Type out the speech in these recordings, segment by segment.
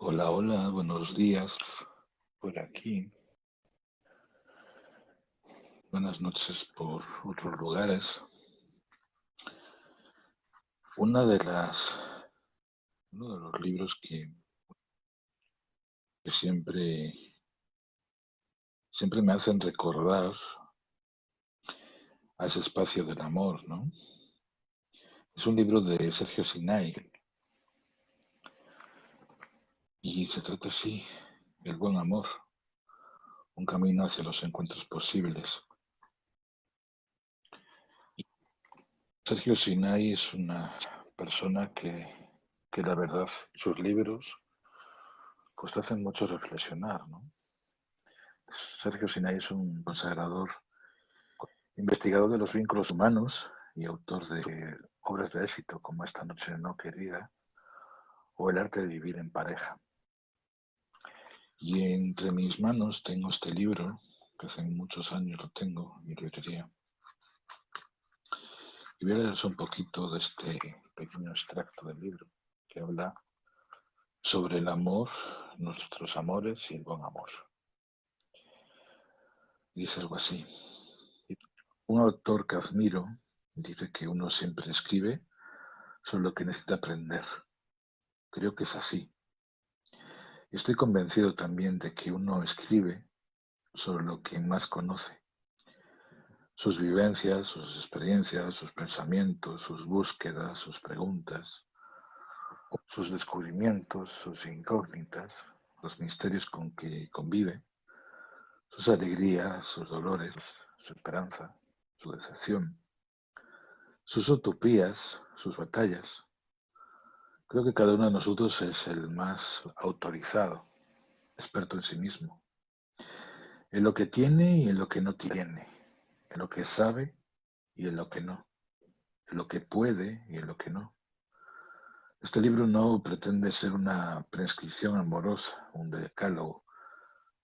Hola, hola, buenos días por aquí. Buenas noches por otros lugares. Una de las, Uno de los libros que siempre me hacen recordar a ese espacio del amor, ¿no? Es un libro de Sergio Sinai y se trata así, el buen amor, un camino hacia los encuentros posibles. Sergio Sinai es una persona que la verdad, sus libros pues te hacen mucho reflexionar, ¿no? Sergio Sinai es un consagrador, investigador de los vínculos humanos y autor de obras de éxito como Esta noche no querida o El arte de vivir en pareja. Y entre mis manos tengo este libro, que hace muchos años lo tengo en mi librería. Y voy a leeros un poquito de este pequeño extracto del libro, que habla sobre el amor, nuestros amores y el buen amor. Dice algo así. Un autor que admiro dice que uno siempre escribe sobre lo que necesita aprender. Creo que es así. Estoy convencido también de que uno escribe sobre lo que más conoce, sus vivencias, sus experiencias, sus pensamientos, sus búsquedas, sus preguntas, sus descubrimientos, sus incógnitas, los misterios con que convive, sus alegrías, sus dolores, su esperanza, su decepción, sus utopías, sus batallas. Creo que cada uno de nosotros es el más autorizado, experto en sí mismo, en lo que tiene y en lo que no tiene, en lo que sabe y en lo que no, en lo que puede y en lo que no. Este libro no pretende ser una prescripción amorosa, un decálogo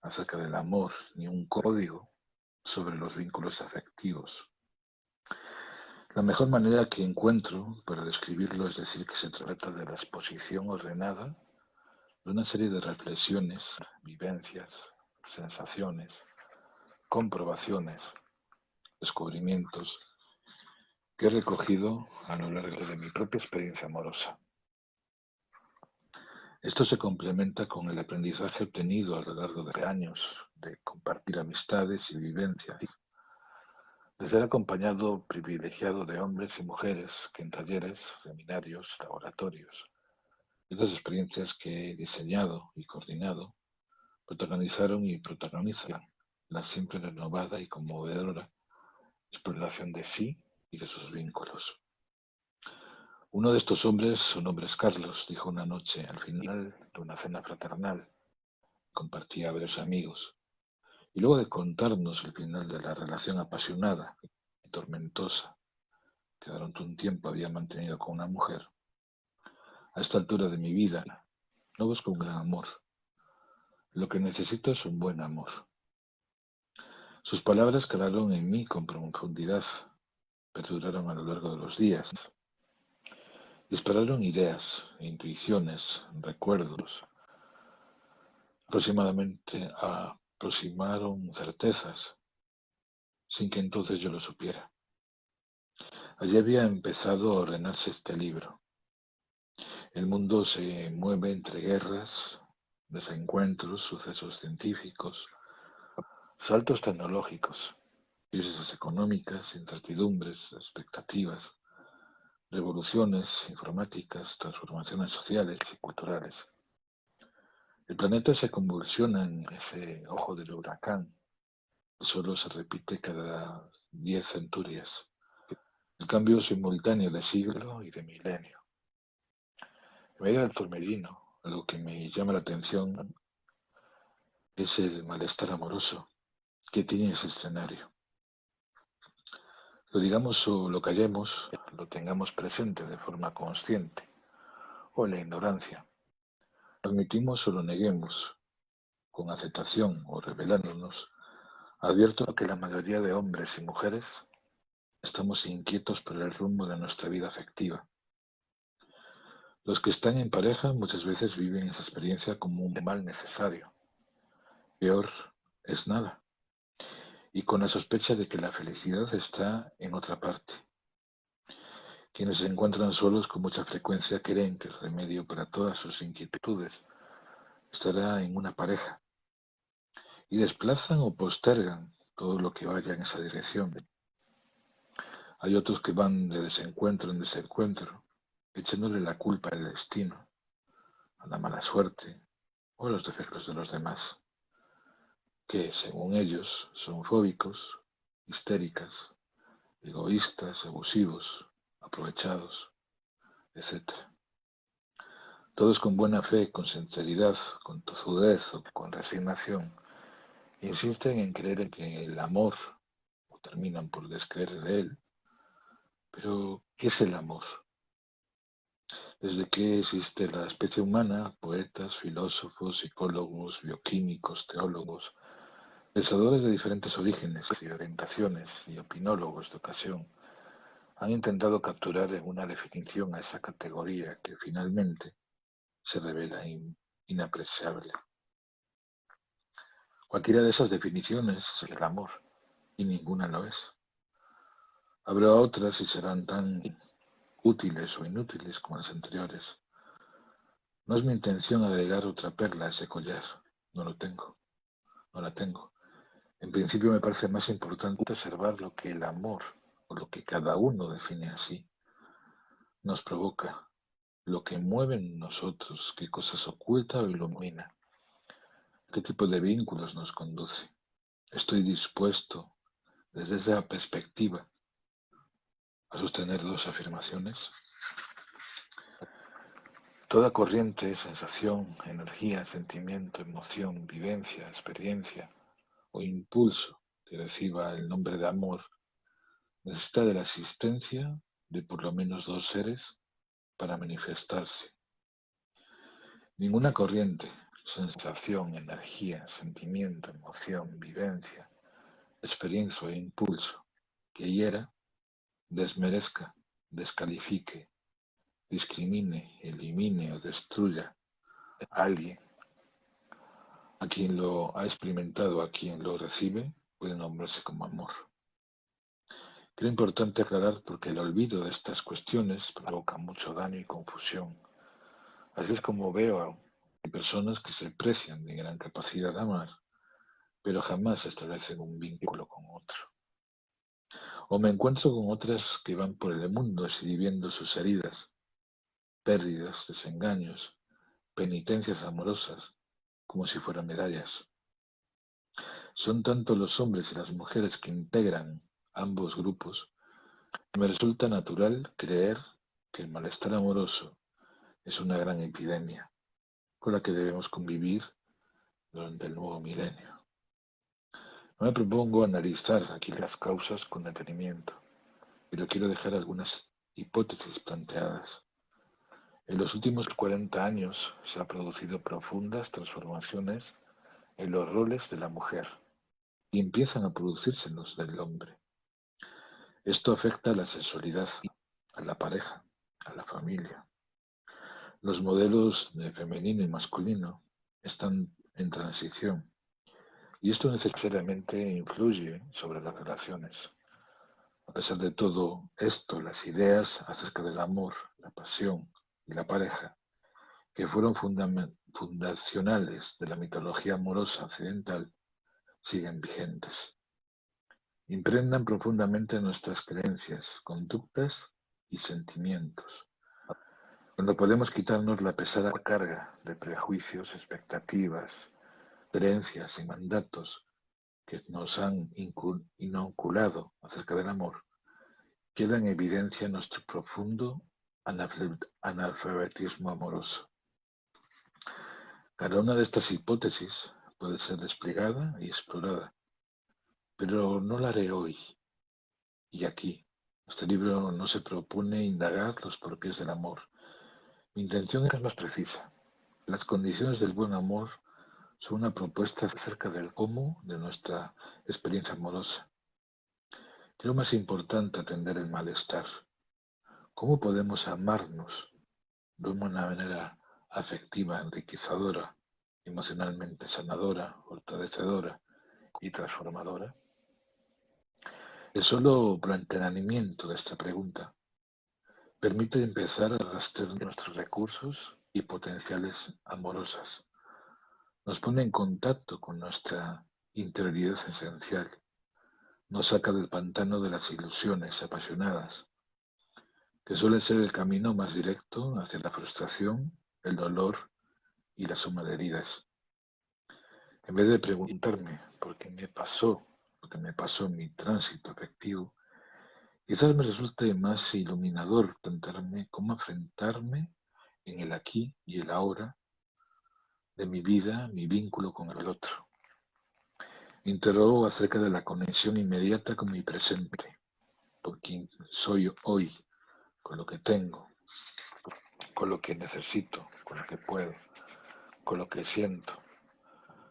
acerca del amor, ni un código sobre los vínculos afectivos. La mejor manera que encuentro para describirlo es decir que se trata de la exposición ordenada de una serie de reflexiones, vivencias, sensaciones, comprobaciones, descubrimientos que he recogido a lo largo de mi propia experiencia amorosa. Esto se complementa con el aprendizaje obtenido a lo largo de años de compartir amistades y vivencias, de ser acompañado privilegiado de hombres y mujeres que en talleres, seminarios, laboratorios, y las experiencias que he diseñado y coordinado, protagonizaron y protagonizan la siempre renovada y conmovedora exploración de sí y de sus vínculos. Uno de estos hombres, su nombre es Carlos, dijo una noche al final de una cena fraternal, compartía a varios amigos, y luego de contarnos el final de la relación apasionada y tormentosa que durante un tiempo había mantenido con una mujer, a esta altura de mi vida no busco un gran amor, lo que necesito es un buen amor. Sus palabras calaron en mí con profundidad, perduraron a lo largo de los días, dispararon ideas, intuiciones, recuerdos, aproximaron certezas, sin que entonces yo lo supiera. Allí había empezado a ordenarse este libro. El mundo se mueve entre guerras, desencuentros, sucesos científicos, saltos tecnológicos, crisis económicas, incertidumbres, expectativas, revoluciones informáticas, transformaciones sociales y culturales. El planeta se convulsiona en ese ojo del huracán, que solo se repite cada 10 centurias. El cambio simultáneo de siglo y de milenio. En medio del torbellino, algo que me llama la atención es el malestar amoroso que tiene ese escenario. Lo digamos o lo callemos, lo tengamos presente de forma consciente, o en la ignorancia. Lo admitimos o lo neguemos, con aceptación o revelándonos, advierto que la mayoría de hombres y mujeres estamos inquietos por el rumbo de nuestra vida afectiva. Los que están en pareja muchas veces viven esa experiencia como un mal necesario. Peor es nada. Y con la sospecha de que la felicidad está en otra parte. Quienes se encuentran solos con mucha frecuencia creen que el remedio para todas sus inquietudes estará en una pareja y desplazan o postergan todo lo que vaya en esa dirección. Hay otros que van de desencuentro en desencuentro, echándole la culpa al destino, a la mala suerte o a los defectos de los demás, que, según ellos, son fóbicos, histéricas, egoístas, abusivos, aprovechados, etc. Todos con buena fe, con sinceridad, con tozudez o con resignación, insisten en creer en que el amor, o terminan por descreer de él. Pero, ¿qué es el amor? Desde que existe la especie humana, poetas, filósofos, psicólogos, bioquímicos, teólogos, pensadores de diferentes orígenes y orientaciones y opinólogos de ocasión han intentado capturar en una definición a esa categoría que finalmente se revela inapreciable. Cualquiera de esas definiciones es el amor, y ninguna lo es. Habrá otras y serán tan útiles o inútiles como las anteriores. No es mi intención agregar otra perla a ese collar. No lo tengo, no la tengo. En principio me parece más importante observar lo que el amor, o lo que cada uno define así, nos provoca, lo que mueve en nosotros, qué cosas oculta o ilumina, qué tipo de vínculos nos conduce. Estoy dispuesto, desde esa perspectiva, a sostener dos afirmaciones. Toda corriente, sensación, energía, sentimiento, emoción, vivencia, experiencia o impulso que reciba el nombre de amor necesita de la existencia de por lo menos dos seres para manifestarse. Ninguna corriente, sensación, energía, sentimiento, emoción, vivencia, experiencia o impulso que hiera, desmerezca, descalifique, discrimine, elimine o destruya a alguien, a quien lo ha experimentado, a quien lo recibe, puede nombrarse como amor. Creo importante aclarar porque el olvido de estas cuestiones provoca mucho daño y confusión. Así es como veo a personas que se precian de gran capacidad de amar, pero jamás establecen un vínculo con otro. O me encuentro con otras que van por el mundo escribiendo sus heridas, pérdidas, desengaños, penitencias amorosas, como si fueran medallas. Son tanto los hombres y las mujeres que integran ambos grupos que me resulta natural creer que el malestar amoroso es una gran epidemia con la que debemos convivir durante el nuevo milenio. No me propongo analizar aquí las causas con detenimiento, pero quiero dejar algunas hipótesis planteadas. En los últimos 40 años se han producido profundas transformaciones en los roles de la mujer y empiezan a producirse en los del hombre. Esto afecta a la sexualidad, a la pareja, a la familia. Los modelos de femenino y masculino están en transición y esto necesariamente influye sobre las relaciones. A pesar de todo esto, las ideas acerca del amor, la pasión y la pareja, que fueron fundacionales de la mitología amorosa occidental, siguen vigentes. Impregnan profundamente nuestras creencias, conductas y sentimientos. Cuando podemos quitarnos la pesada carga de prejuicios, expectativas, creencias y mandatos que nos han inoculado acerca del amor, queda en evidencia nuestro profundo analfabetismo amoroso. Cada una de estas hipótesis puede ser desplegada y explorada, pero no la haré hoy y aquí. Este libro no se propone indagar los porqués del amor. Mi intención es más precisa. Las condiciones del buen amor son una propuesta acerca del cómo de nuestra experiencia amorosa. Es lo más importante atender el malestar. ¿Cómo podemos amarnos de una manera afectiva, enriquecedora, emocionalmente sanadora, fortalecedora y transformadora? El solo planteamiento de esta pregunta permite empezar a rastrear nuestros recursos y potenciales amorosas. Nos pone en contacto con nuestra interioridad esencial. Nos saca del pantano de las ilusiones apasionadas, que suele ser el camino más directo hacia la frustración, el dolor y la suma de heridas. En vez de preguntarme por qué me pasó en mi tránsito afectivo, quizás me resulte más iluminador plantearme cómo enfrentarme en el aquí y el ahora de mi vida, mi vínculo con el otro. Me interrogo acerca de la conexión inmediata con mi presente, por quien soy hoy, con lo que tengo, con lo que necesito, con lo que puedo, con lo que siento,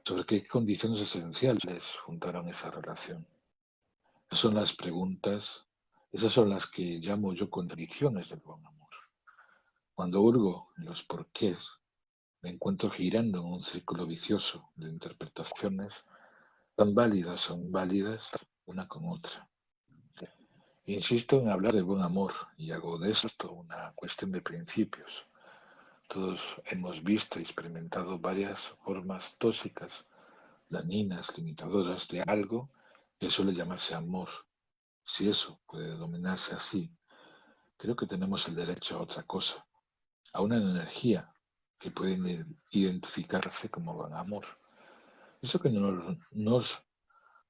sobre qué condiciones esenciales fundaron esa relación. Esas son las preguntas, esas son las que llamo yo condiciones del buen amor. Cuando hurgo en los porqués, me encuentro girando en un círculo vicioso de interpretaciones tan válidas son válidas una con otra. Insisto en hablar de buen amor y hago de esto una cuestión de principios. Todos hemos visto y experimentado varias formas tóxicas, dañinas, limitadoras de algo que suele llamarse amor. Si eso puede denominarse así, creo que tenemos el derecho a otra cosa, a una energía que puede identificarse como buen amor. Eso que nos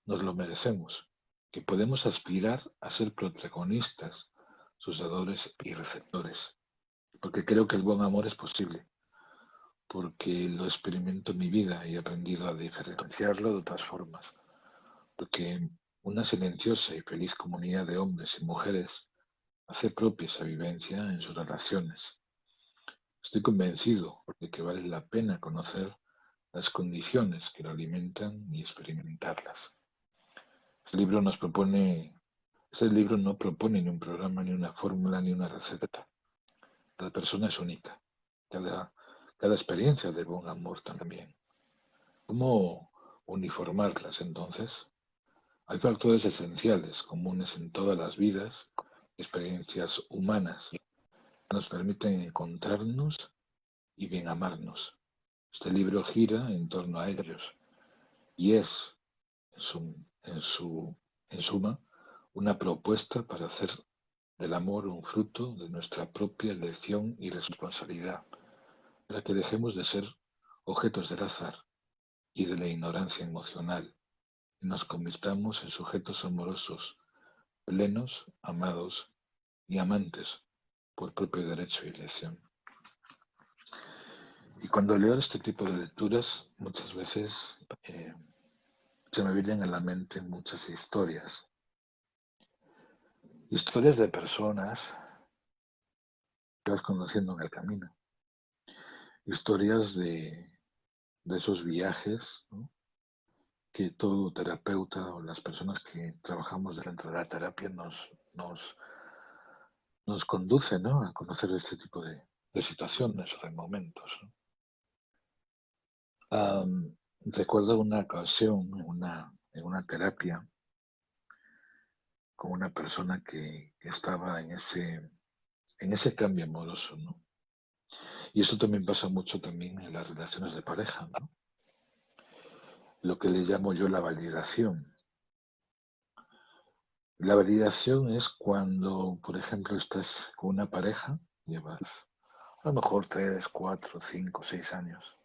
lo merecemos, que podemos aspirar a ser protagonistas, sus dadores y receptores, porque creo que el buen amor es posible, porque lo experimento en mi vida y he aprendido a diferenciarlo de otras formas, porque una silenciosa y feliz comunidad de hombres y mujeres hace propia esa vivencia en sus relaciones. Estoy convencido de que vale la pena conocer las condiciones que lo alimentan y experimentarlas. Este libro nos propone, este libro no propone ni un programa, ni una fórmula, ni una receta. Cada persona es única. Cada experiencia de buen amor también. ¿Cómo uniformarlas entonces? Hay factores esenciales comunes en todas las vidas, experiencias humanas, que nos permiten encontrarnos y bien amarnos. Este libro gira en torno a ellos y es, en, su, en suma, una propuesta para hacer del amor un fruto de nuestra propia elección y responsabilidad, para que dejemos de ser objetos del azar y de la ignorancia emocional y nos convirtamos en sujetos amorosos, plenos, amados y amantes por propio derecho y elección. Y cuando leo este tipo de lecturas, muchas veces se me vienen a la mente muchas historias. Historias de personas que vas conociendo en el camino. Historias de esos viajes, ¿no?, que todo terapeuta o las personas que trabajamos dentro de la terapia nos conduce, ¿no?, a conocer este tipo de situaciones o de momentos, ¿no? Recuerdo una ocasión en una terapia con una persona que estaba en ese cambio amoroso, ¿no? Y eso también pasa mucho también en las relaciones de pareja, ¿no? Lo que le llamo yo la validación. La validación es cuando, por ejemplo, estás con una pareja, llevas a lo mejor 3, 4, 5, 6 años,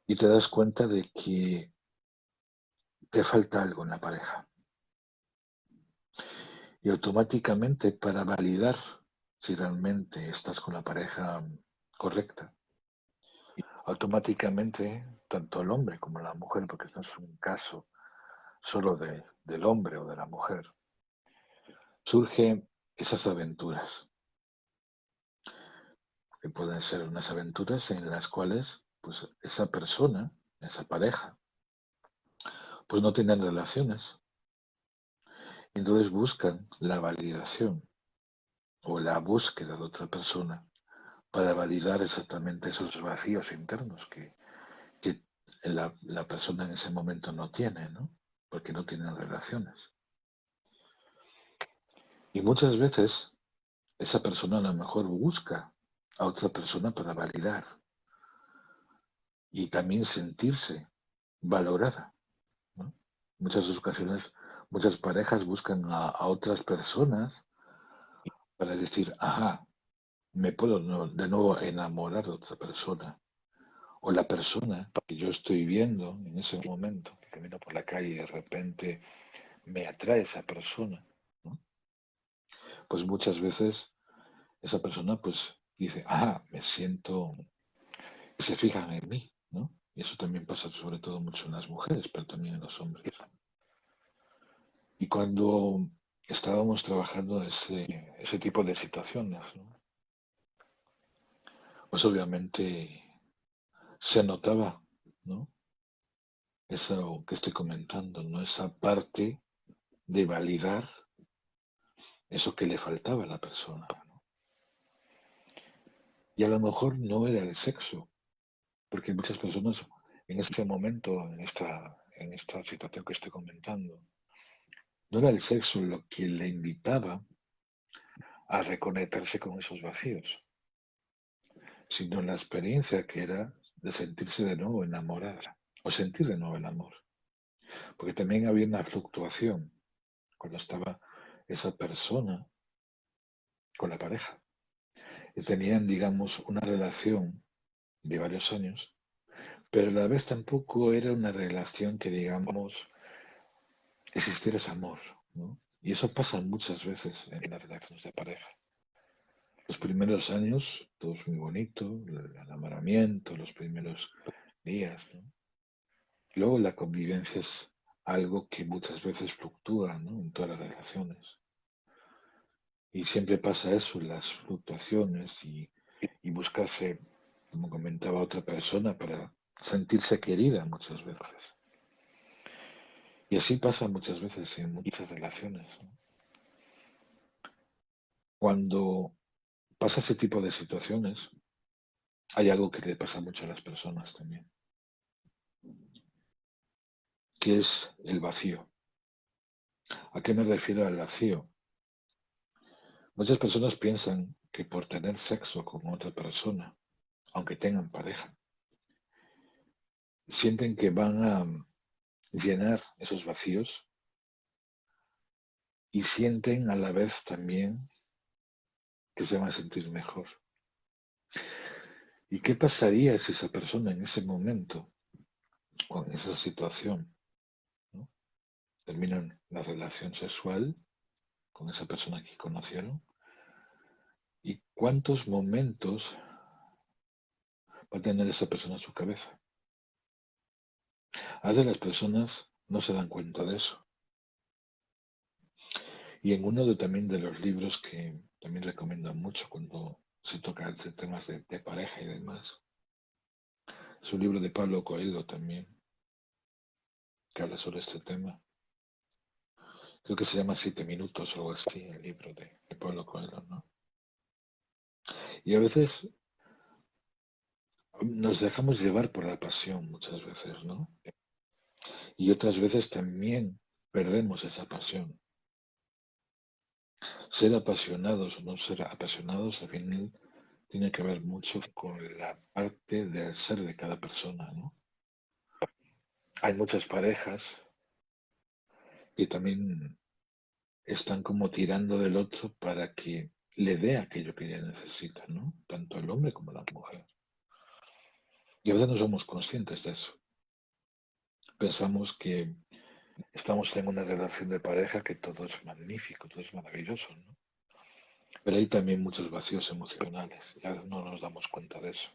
y te das cuenta de que te falta algo en la pareja. Y automáticamente, para validar si realmente estás con la pareja correcta, automáticamente, tanto el hombre como la mujer, porque esto es un caso solo del hombre o de la mujer, surgen esas aventuras, que pueden ser unas aventuras en las cuales pues esa persona, esa pareja, pues no tienen relaciones. Entonces buscan la validación o la búsqueda de otra persona para validar exactamente esos vacíos internos que la persona en ese momento no tiene, ¿no? Porque no tiene relaciones. Y muchas veces esa persona a lo mejor busca a otra persona para validar y también sentirse valorada, ¿no? Muchas ocasiones, muchas parejas buscan a otras personas para decir, ajá, me puedo de nuevo enamorar de otra persona. O la persona que yo estoy viendo en ese momento, que camino por la calle y de repente me atrae esa persona, ¿no? Pues muchas veces esa persona pues dice, ah, me siento, se fijan en mí, ¿no? Y eso también pasa sobre todo mucho en las mujeres, pero también en los hombres. Y cuando estábamos trabajando ese tipo de situaciones, ¿no? Pues obviamente se notaba, ¿no? Eso que estoy comentando, ¿no? Esa parte de validar eso que le faltaba a la persona, ¿no? Y a lo mejor no era el sexo, porque muchas personas en ese momento, en esta situación que estoy comentando, no era el sexo lo que le invitaba a reconectarse con esos vacíos, sino la experiencia que era de sentirse de nuevo enamorada o sentir de nuevo el amor. Porque también había una fluctuación cuando estaba esa persona con la pareja. Y tenían, digamos, una relación de varios años, pero a la vez tampoco era una relación que, digamos, existiera ese amor, ¿no? Y eso pasa muchas veces en las relaciones de pareja. Los primeros años, todo es muy bonito, el enamoramiento, los primeros días, ¿no? Luego la convivencia es algo que muchas veces fluctúa, ¿no? En todas las relaciones. Y siempre pasa eso, las fluctuaciones y buscarse, como comentaba otra persona, para sentirse querida muchas veces. Y así pasa muchas veces en muchas relaciones, ¿no? Cuando pasa ese tipo de situaciones, hay algo que le pasa mucho a las personas también, que es el vacío. ¿A qué me refiero al vacío? Muchas personas piensan que por tener sexo con otra persona, aunque tengan pareja, sienten que van a llenar esos vacíos y sienten a la vez también que se van a sentir mejor. ¿Y qué pasaría si esa persona en ese momento, o en esa situación, ¿no? Terminan la relación sexual con esa persona que conocieron? ¿Y cuántos momentos va a tener esa persona en su cabeza? A veces las personas no se dan cuenta de eso. Y en uno también de los libros que también recomiendo mucho cuando se toca temas de pareja y demás, es un libro de Pablo Coelho también, que habla sobre este tema. Creo que se llama 7 minutos o algo así, el libro de Pablo Coelho, ¿no? Y a veces nos dejamos llevar por la pasión muchas veces, ¿no? Y otras veces también perdemos esa pasión. Ser apasionados o no ser apasionados al final tiene que ver mucho con la parte del ser de cada persona, ¿no? Hay muchas parejas que también están como tirando del otro para que le dé aquello que ella necesita, ¿no? Tanto el hombre como la mujer. Y a veces no somos conscientes de eso. Pensamos que estamos en una relación de pareja que todo es magnífico, todo es maravilloso, ¿no? Pero hay también muchos vacíos emocionales y a veces no nos damos cuenta de eso.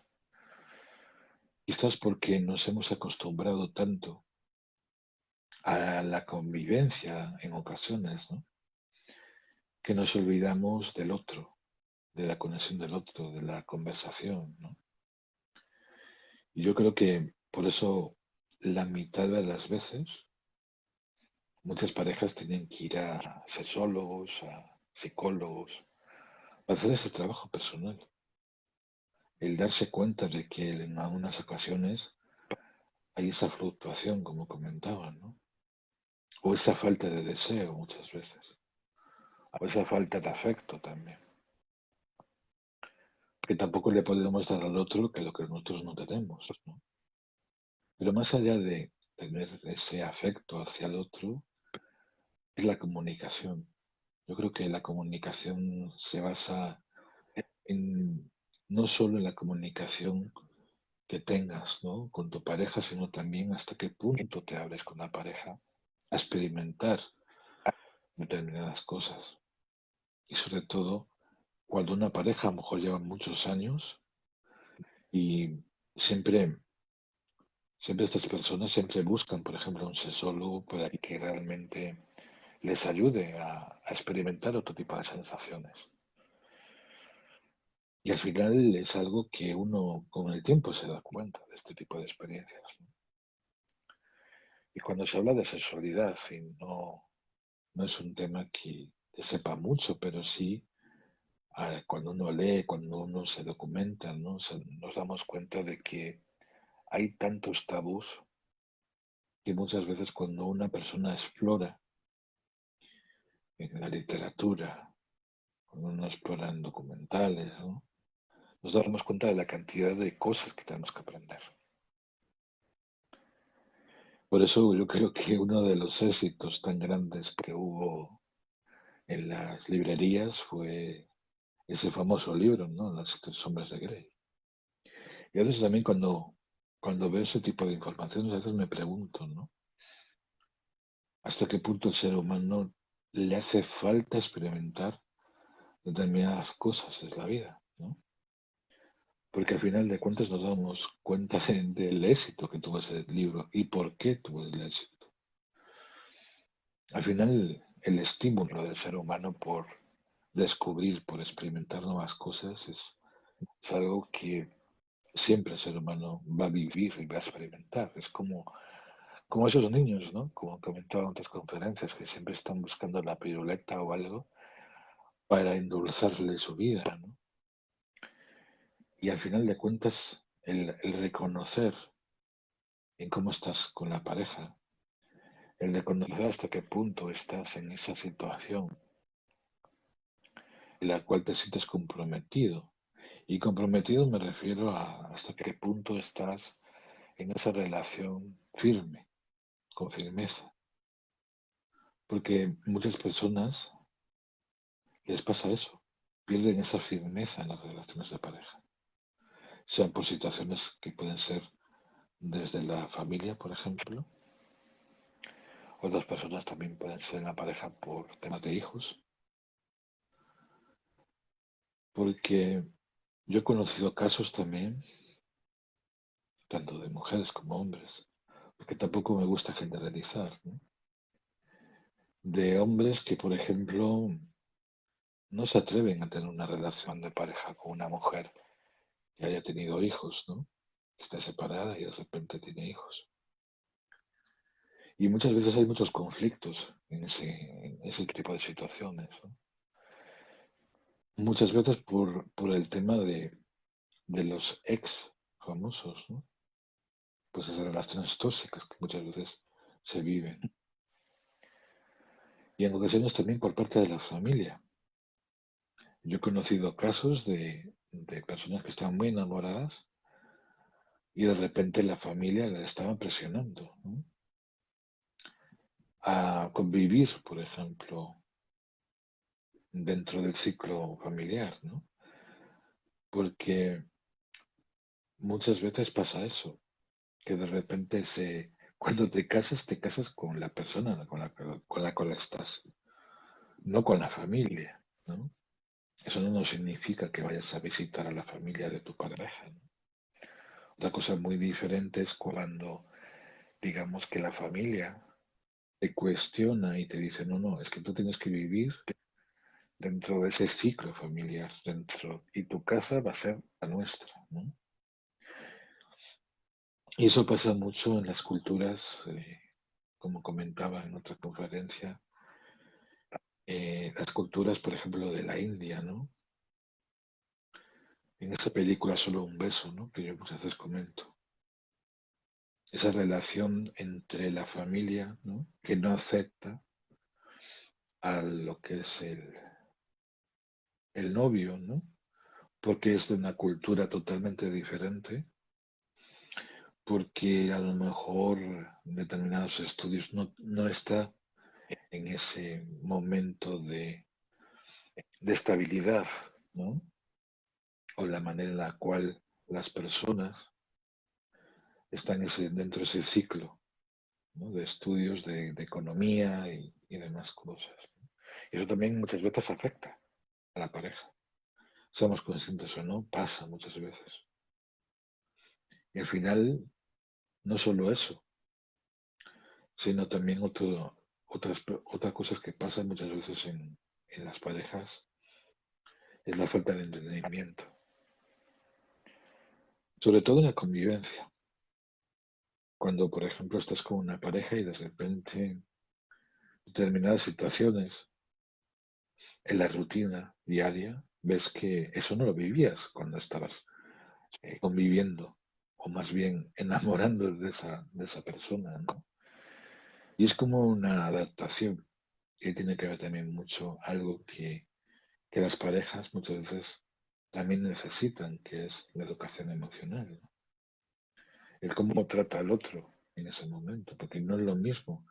Quizás porque nos hemos acostumbrado tanto a la convivencia en ocasiones, ¿no? Que nos olvidamos del otro, de la conexión del otro, de la conversación, ¿no? Y yo creo que por eso la mitad de las veces muchas parejas tienen que ir a sexólogos, a psicólogos, para hacer ese trabajo personal. el darse cuenta de que en algunas ocasiones hay esa fluctuación, como comentaba, ¿no? O esa falta de deseo muchas veces, o esa falta de afecto también, que tampoco le podemos dar al otro que lo que nosotros no tenemos, ¿no? Pero más allá de tener ese afecto hacia el otro, es la comunicación. Yo creo que la comunicación se basa en no solo en la comunicación que tengas, ¿no?, con tu pareja, sino también hasta qué punto te abres con la pareja a experimentar determinadas cosas. Y sobre todo, cuando una pareja a lo mejor lleva muchos años y siempre, siempre estas personas siempre buscan, por ejemplo, un sexólogo para que realmente les ayude a experimentar otro tipo de sensaciones. Y al final es algo que uno con el tiempo se da cuenta de este tipo de experiencias, ¿no? Y cuando se habla de sexualidad, y no es un tema que sepa mucho, pero sí, cuando uno lee, cuando uno se documenta, ¿no? Nos damos cuenta de que hay tantos tabús que muchas veces cuando una persona explora en la literatura, cuando uno explora en documentales, ¿no?, nos damos cuenta de la cantidad de cosas que tenemos que aprender. Por eso yo creo que uno de los éxitos tan grandes que hubo en las librerías fue ese famoso libro, ¿no?, Las tres sombras de Grey. Y a veces también cuando veo ese tipo de informaciones, a veces me pregunto, ¿no?, hasta qué punto el ser humano le hace falta experimentar determinadas cosas en la vida, ¿no? Porque al final de cuentas nos damos cuenta del éxito que tuvo ese libro y por qué tuvo el éxito. Al final, el estímulo del ser humano por descubrir, por experimentar nuevas cosas, es algo que siempre el ser humano va a vivir y va a experimentar. Es como esos niños, ¿no? Como comentaba en otras conferencias, que siempre están buscando la piruleta o algo para endulzarle su vida, ¿no? Y al final de cuentas, el reconocer en cómo estás con la pareja, el reconocer hasta qué punto estás en esa situación en la cual te sientes comprometido. Y comprometido me refiero a hasta qué punto estás en esa relación firme, con firmeza. Porque muchas personas les pasa eso, pierden esa firmeza en las relaciones de pareja, sean por situaciones que pueden ser desde la familia, por ejemplo. Otras personas también pueden ser en la pareja por temas de hijos, porque yo he conocido casos también, tanto de mujeres como hombres, porque tampoco me gusta generalizar, ¿no?, de hombres que, por ejemplo, no se atreven a tener una relación de pareja con una mujer que haya tenido hijos, ¿no?, que está separada y de repente tiene hijos. Y muchas veces hay muchos conflictos en ese tipo de situaciones, ¿no? Muchas veces por el tema de los ex famosos, ¿no? Pues esas relaciones tóxicas que muchas veces se viven. Y en ocasiones también por parte de la familia. Yo he conocido casos de personas que estaban muy enamoradas y de repente la familia la estaba presionando, ¿no?, a convivir, por ejemplo, dentro del ciclo familiar, ¿no? Porque muchas veces pasa eso, que de repente cuando te casas con la persona con la cual estás, no con la familia, ¿no? Eso no significa que vayas a visitar a la familia de tu pareja, ¿no? Otra cosa muy diferente es cuando, digamos, que la familia te cuestiona y te dice, no, no, es que tú tienes que vivir dentro de ese ciclo familiar, y tu casa va a ser la nuestra, ¿no? Y eso pasa mucho en las culturas, como comentaba en otra conferencia, las culturas, por ejemplo, de la India, ¿no? en esa película Solo un beso, ¿no? Que yo muchas veces comento. Esa relación entre la familia, ¿no? Que no acepta a lo que es el novio, ¿no? Porque es de una cultura totalmente diferente, porque a lo mejor determinados estudios no está en ese momento de estabilidad, ¿no? O la manera en la cual las personas están dentro de ese ciclo, ¿no? De estudios de economía y demás cosas. Y eso también muchas veces afecta a la pareja. Somos conscientes o no, pasa muchas veces. Y al final, no solo eso, sino también otras cosas que pasan muchas veces en las parejas, es la falta de entendimiento. Sobre todo en la convivencia. Cuando, por ejemplo, estás con una pareja y de repente determinadas situaciones en la rutina diaria, ves que eso no lo vivías cuando estabas conviviendo o más bien enamorando de esa persona, ¿no? Y es como una adaptación que tiene que ver también mucho algo que las parejas muchas veces también necesitan, que es la educación emocional, ¿no? El cómo trata al otro en ese momento, porque no es lo mismo,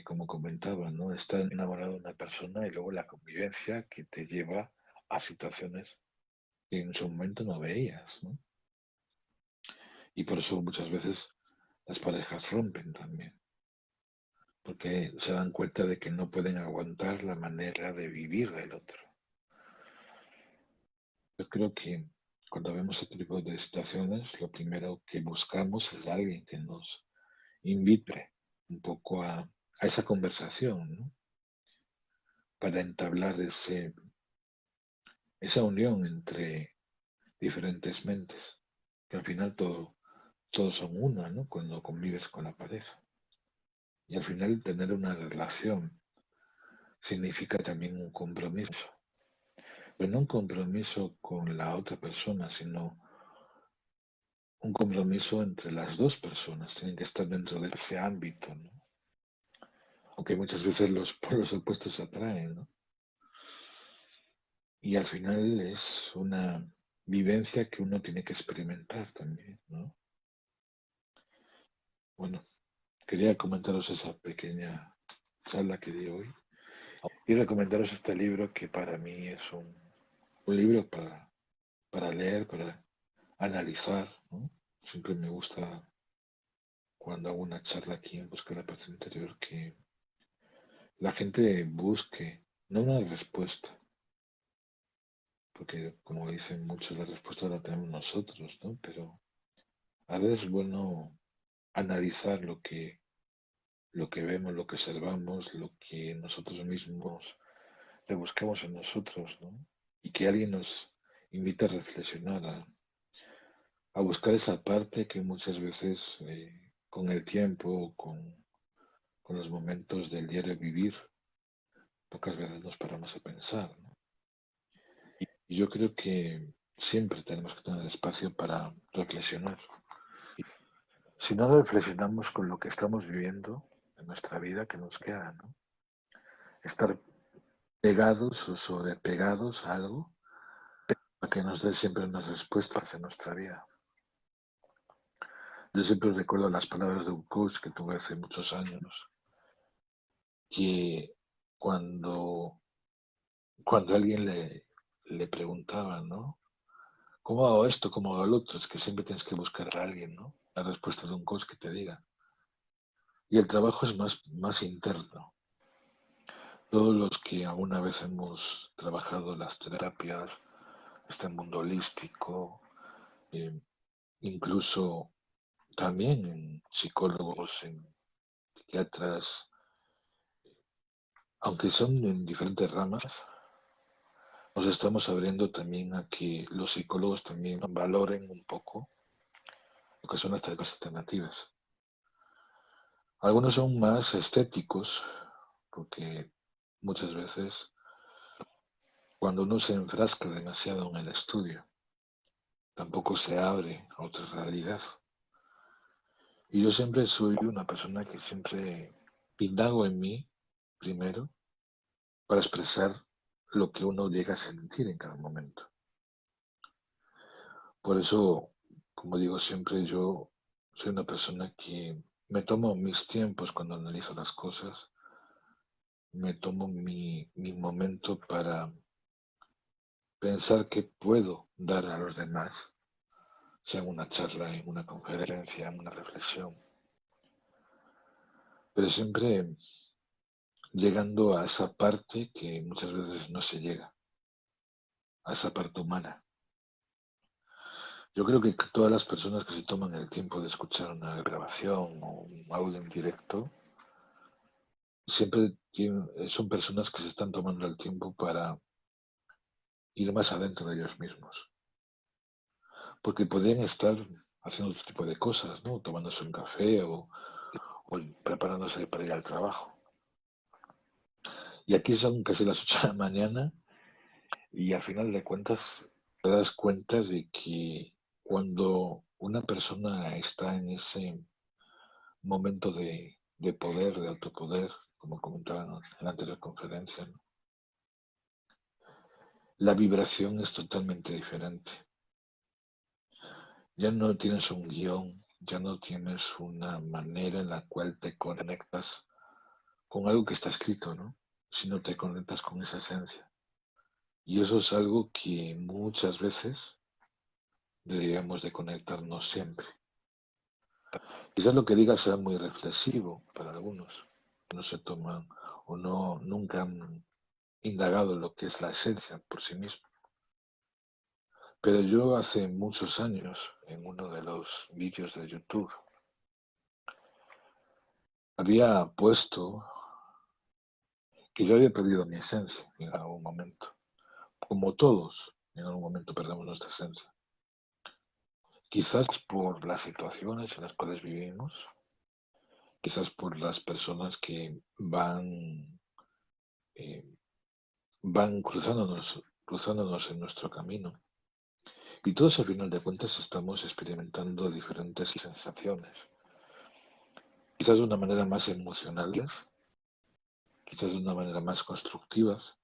como comentaba, ¿no? Estar enamorado de una persona y luego la convivencia que te lleva a situaciones que en su momento no veías, ¿no? Y por eso muchas veces las parejas rompen también, porque se dan cuenta de que no pueden aguantar la manera de vivir del otro. Yo creo que cuando vemos este tipo de situaciones, lo primero que buscamos es alguien que nos invite un poco a esa conversación, ¿no? Para entablar esa unión entre diferentes mentes, que al final todos son una, ¿no? Cuando convives con la pareja. Y al final tener una relación significa también un compromiso, pero no un compromiso con la otra persona, sino un compromiso entre las dos personas. Tienen que estar dentro de ese ámbito, ¿no? Aunque muchas veces los polos opuestos se atraen, ¿no? Y al final es una vivencia que uno tiene que experimentar también, ¿no? Bueno, quería comentaros esa pequeña charla que di hoy y recomendaros este libro que para mí es un libro para leer, para analizar, ¿no? Siempre me gusta cuando hago una charla aquí en Busca la Paz Interior que la gente busque, no una respuesta, porque como dicen muchos, la respuesta la tenemos nosotros, ¿no? Pero a veces es bueno analizar lo que vemos, lo que observamos, lo que nosotros mismos le buscamos en nosotros, ¿no? Y que alguien nos invite a reflexionar, a buscar esa parte que muchas veces con el tiempo, con los momentos del diario vivir, pocas veces nos paramos a pensar, ¿no? Y yo creo que siempre tenemos que tener espacio para reflexionar. Si no reflexionamos con lo que estamos viviendo en nuestra vida, que nos queda, ¿no? Estar pegados o sobrepegados a algo para que nos dé siempre unas respuestas en nuestra vida. Yo siempre recuerdo las palabras de un coach que tuve hace muchos años, que cuando alguien le preguntaba, ¿no? ¿Cómo hago esto? ¿Cómo hago lo otro? Es que siempre tienes que buscar a alguien, ¿no? La respuesta de un coach que te diga. Y el trabajo es más interno. Todos los que alguna vez hemos trabajado las terapias, este mundo holístico, eh, incluso también en psicólogos, en psiquiatras, aunque son en diferentes ramas, nos estamos abriendo también a que los psicólogos también valoren un poco lo que son las terapias alternativas. Algunos son más estéticos, porque muchas veces cuando uno se enfrasca demasiado en el estudio, tampoco se abre a otra realidad. Y yo siempre soy una persona que siempre indago en mí primero para expresar lo que uno llega a sentir en cada momento. Por eso, como digo siempre, yo soy una persona que me tomo mis tiempos cuando analizo las cosas, me tomo mi momento para pensar qué puedo dar a los demás, sea en una charla, en una conferencia, en una reflexión, pero siempre llegando a esa parte que muchas veces no se llega, a esa parte humana. Yo creo que todas las personas que se toman el tiempo de escuchar una grabación o un audio en directo, siempre son personas que se están tomando el tiempo para ir más adentro de ellos mismos. Porque podrían estar haciendo otro tipo de cosas, ¿no? Tomándose un café o preparándose para ir al trabajo. Y aquí son casi las 8 de la mañana y al final de cuentas te das cuenta de que cuando una persona está en ese momento de poder, de autopoder, como comentaban en la anterior conferencia, ¿no? La vibración es totalmente diferente. Ya no tienes un guión, ya no tienes una manera en la cual te conectas con algo que está escrito, ¿no? Sino te conectas con esa esencia. Y eso es algo que muchas veces deberíamos de conectarnos siempre. Quizás lo que diga sea muy reflexivo para algunos, que no se toman o no nunca han indagado lo que es la esencia por sí mismo. Pero yo hace muchos años, en uno de los vídeos de YouTube, había puesto que yo había perdido mi esencia en algún momento. Como todos, en algún momento perdemos nuestra esencia. Quizás por las situaciones en las cuales vivimos, quizás por las personas que eh, van cruzándonos en nuestro camino. Y todos al final de cuentas estamos experimentando diferentes sensaciones. Quizás de una manera más emocionales, quizás de una manera más constructivas.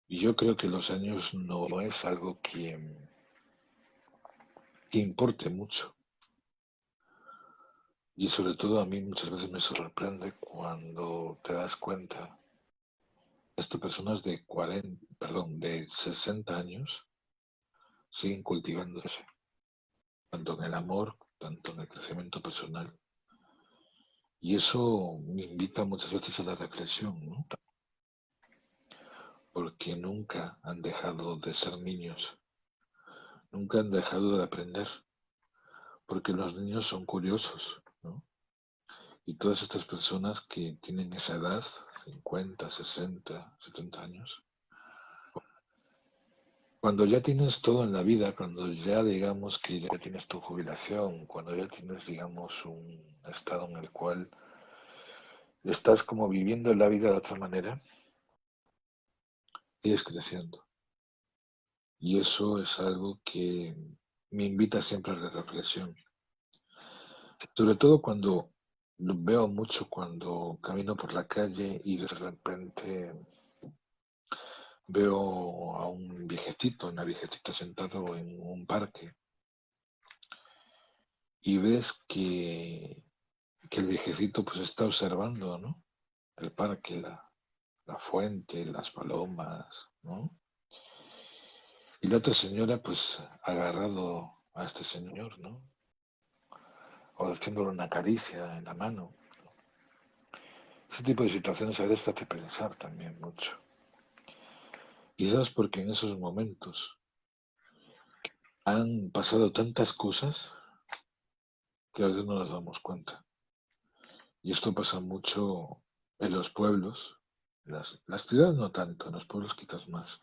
Y yo creo que los años no es algo que importe mucho. Y sobre todo a mí muchas veces me sorprende cuando te das cuenta, estas personas de 40, perdón, de 60 años siguen cultivándose, tanto en el amor, tanto en el crecimiento personal. Y eso me invita muchas veces a la reflexión, ¿no? Porque nunca han dejado de ser niños, nunca han dejado de aprender, porque los niños son curiosos, ¿no? Y todas estas personas que tienen esa edad, 50, 60, 70 años, cuando ya tienes todo en la vida, cuando ya digamos que ya tienes tu jubilación, cuando ya tienes, digamos, un estado en el cual estás como viviendo la vida de otra manera, sigues creciendo. Y eso es algo que me invita siempre a la reflexión. Sobre todo cuando lo veo mucho cuando camino por la calle y de repente veo a un viejecito, una viejecita sentado en un parque y ves que el viejecito pues está observando, ¿no? El parque, la fuente, las palomas, ¿no? Y la otra señora pues agarrado a este señor, ¿no? O haciéndole una caricia en la mano. Ese tipo de situaciones a veces te hace pensar también mucho. Quizás porque en esos momentos han pasado tantas cosas que a veces no nos damos cuenta. Y esto pasa mucho en los pueblos, las ciudades no tanto, en los pueblos quizás más,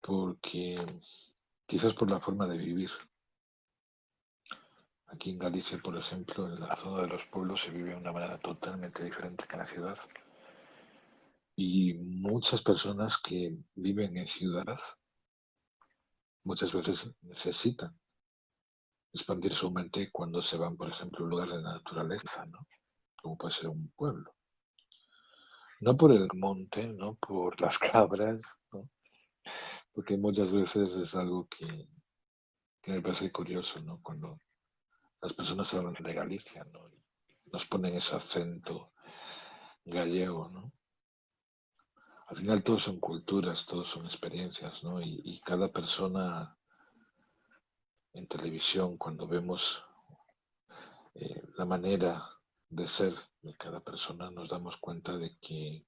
porque quizás por la forma de vivir. Aquí en Galicia, por ejemplo, en la zona de los pueblos se vive de una manera totalmente diferente que en la ciudad. Y muchas personas que viven en ciudad muchas veces necesitan expandir su mente cuando se van, por ejemplo, a un lugar de la naturaleza, ¿no? Como puede ser un pueblo. No por el monte, no por las cabras, ¿no? Porque muchas veces es algo que me parece curioso, ¿no? Cuando las personas hablan de Galicia, ¿no? Y nos ponen ese acento gallego, ¿no? Al final todos son culturas, todos son experiencias, ¿no? Y cada persona en televisión, cuando vemos la manera de ser de cada persona, nos damos cuenta de que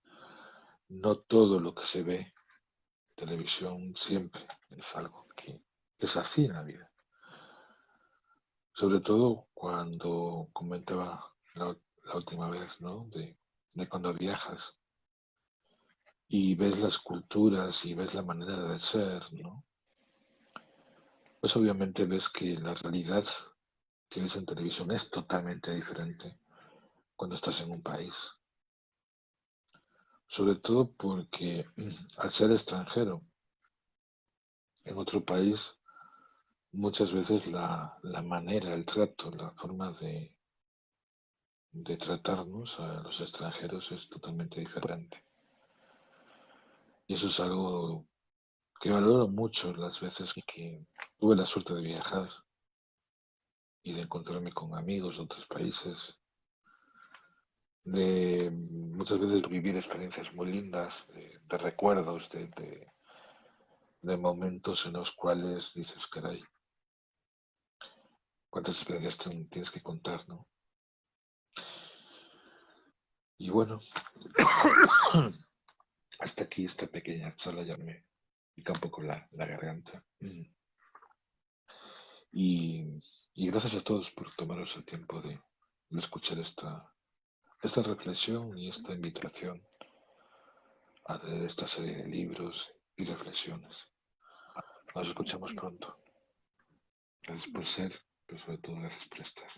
no todo lo que se ve en televisión siempre es algo que es así en la vida. Sobre todo cuando comentaba la última vez, ¿no? De cuando viajas y ves las culturas y ves la manera de ser, ¿no? Pues obviamente ves que la realidad que ves en televisión es totalmente diferente cuando estás en un país. Sobre todo porque al ser extranjero en otro país, muchas veces la manera, el trato, la forma de tratarnos a los extranjeros es totalmente diferente. Y eso es algo que valoro mucho las veces que tuve la suerte de viajar y de encontrarme con amigos de otros países, de muchas veces vivir experiencias muy lindas, de recuerdos, de momentos en los cuales dices, caray, cuántas experiencias tienes que contar, ¿no? Y bueno, hasta aquí esta pequeña charla ya me pica un poco la garganta. Y, y gracias a todos por tomaros el tiempo de escuchar esta reflexión y esta invitación a leer esta serie de libros y reflexiones. Nos escuchamos pronto. Gracias por ser, pero sobre todo gracias por estar.